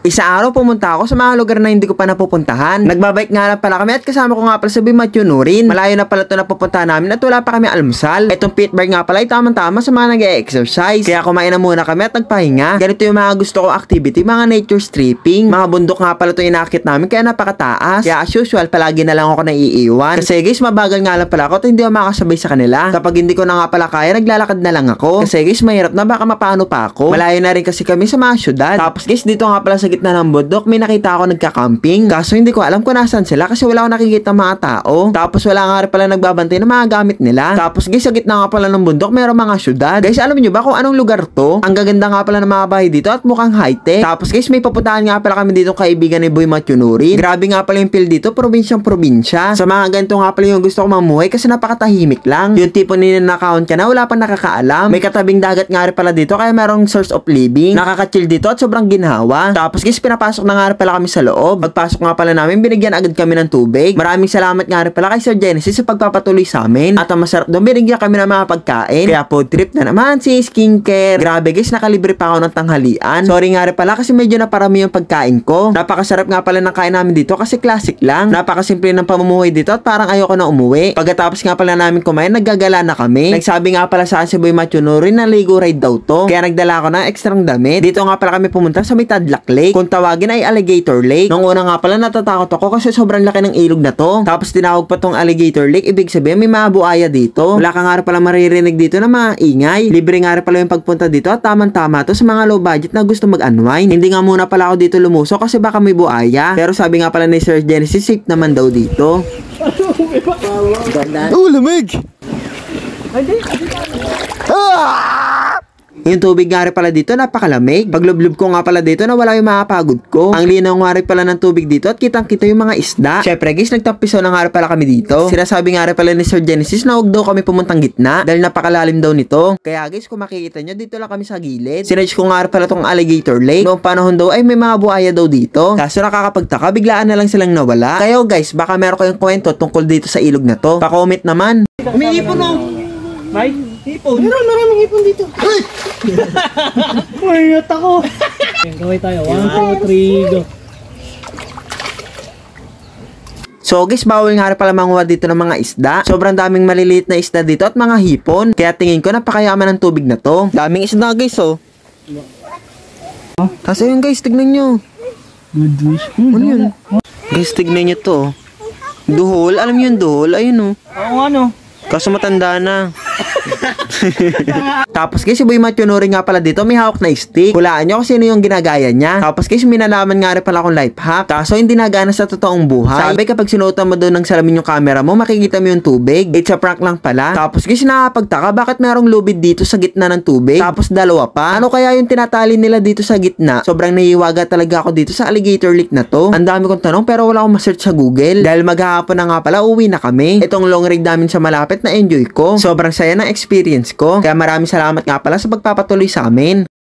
Isa araw pumunta ako sa mga lugar na hindi ko pa napupuntahan. Nagbabike nga lang pala kami at kasama ko nga pala si Bimatyunurin. Malayo na pala ito napupuntahan namin at wala pa kami almusal. Itong pit bar nga pala ay tamang-tama sa mga nag-e-exercise. Kaya kumain na muna kami at nagpahinga. Ganito yung mga gusto ko activity, mga nature stripping. Mga bundok nga pala ito inakit namin kaya napakataas. Kaya as usual, palagi na lang ako naiiwan. Kasi guys, mabagal nga lang pala ako at hindi ako makasabay sa kanila. Kapag hindi ko na nga pala kaya, naglalakad na lang ako. Kasi guys, mahirap na baka mapano pa ako. Malayo na rin kasi kami sa mga syudad. Tapos guys, dito nga pala sa gitna ng bundok, may nakita ako nagka-camping. Kaso hindi ko alam kung nasan sila kasi wala akong nakikita mga tao. Tapos wala nga rin pala nagbabantay ng mga gamit nila. Tapos guys, sa gitna nga pala ng bundok, mayroong mga syudad. Guys, alam niyo ba kung anong lugar to? Ang gaganda nga pala ng mga bahay dito at mukhang high-tech. Tapos guys, may papuntahan nga pala kami dito kaibigan ni Boy Matyunurin. Grabe nga pala yung feel dito, probinsyang probinsya. Sa mga ganito nga pala yung gusto ko mamuhay kasi napakatahimik lang. Yung tipo ninanakaon ka na, wala pa nakakaalam. May katabing dagat nga rin pala dito kaya merong source of living. Nakaka-chill dito at sobrang ginhawa. Tapos guys, pinapasok na nga rin pala kami sa loob. Pagpasok nga pala namin, binigyan agad kami ng tubig. Maraming salamat nga rin pala kay Sir Genesis sa pagpapatuloy sa amin. At ang masarap doon, binigyan kami ng mga pagkain. Kaya food trip na naman si skincare. Grabe guys, nakalibre pa ako ng tanghalian. Sorry nga rin pala kasi medyo naparami yung pagkain ko. Napakasarap nga pala ng kain namin dito kasi classic lang. Napakasimple ng pamumuhay dito at parang ayoko na umuwi. Pagkatapos nga pala namin kumain, naggagala na kami. Nagsabi nga pala sa akin si Boy Matyunurin na ligo ride daw to. Kaya nagdala ako ng ekstrang damit. Dito nga pala kami pumunta sa may Tadlac Lake. Kung tawagin ay Alligator Lake. Nung una nga pala natatakot ako kasi sobrang laki ng ilog na to. Tapos tinawag pa tong Alligator Lake. Ibig sabihin may mga buaya dito. Wala ka nga rin pala maririnig dito na mga ingay. Libre nga rin pala yung pagpunta dito at tamang-tama to sa mga low budget na gusto mag-unwind. Hindi nga muna pala ako dito lumusok kasi baka may buaya. Pero sabi nga pala ni Sir Genesis, safe naman daw dito. Oh, lamig! Yung tubig nga rin pala dito, napakalamig. Paglublob ko nga pala dito, nawala yung mga pagod ko. Ang linaw nga rin pala ng tubig dito at kitang-kita yung mga isda. Syempre guys, nagtampisaw na nga rin pala kami dito. Sinasabi nga rin pala ni Sir Genesis na huwag daw kami pumuntang gitna dahil napakalalim daw nito. Kaya guys, kung makikita nyo, dito lang kami sa gilid. Sinedge ko nga rin pala tong Alligator Lake. Noong panahon daw ay may mga buhaya daw dito. Kaso nakakapagtaka, biglaan na lang silang nawala. Kaya guys, baka meron kayong kwento tungkol dito sa ilog na to. Pa-comment naman. Umiipon o! Mike? Ipon? Maraming ipon dito. Mayat ako. Gawin tayo. 1, 2, 3, go. So guys, bawal nga rin pala manguha dito ng mga isda. Sobrang daming maliliit na isda dito at mga hipon. Kaya tingin ko napakayaman ng tubig na to. Daming isda guys oh. Tapos ayun guys, tignan nyo. Good wish. Ano yun? Guys, tignan nyo to. Duhol, alam nyo yung duhol? Ayun oh. Oo ano. Kaso matanda na. Tapos guys, si Boy Matyunurin nga pala dito, may hawak na stick. Hulaan nyo kung sino yung ginagaya niya. Tapos guys, minalaman nga rin pala akong life hack. Kaso hindi nagana sa totoong buhay. Sabi kapag sinuotan mo doon ng salamin yung camera mo, makikita mo yung tubig. It's a prank lang pala. Tapos guys, nakakapagtaka bakit merong lubid dito sa gitna ng tubig. Tapos dalawa pa. Ano kaya yung tinatali nila dito sa gitna? Sobrang nahiwaga talaga ako dito sa Alligator Lake na to. Ang dami kong tanong pero wala akong ma-search sa Google. Dahil maghahapon na nga pala, uwi na kami. Itong long ride namin sa malapit na enjoy ko. Sobrang saya ng experience ko. Kaya maraming salamat nga pala sa pagpapatuloy sa amin.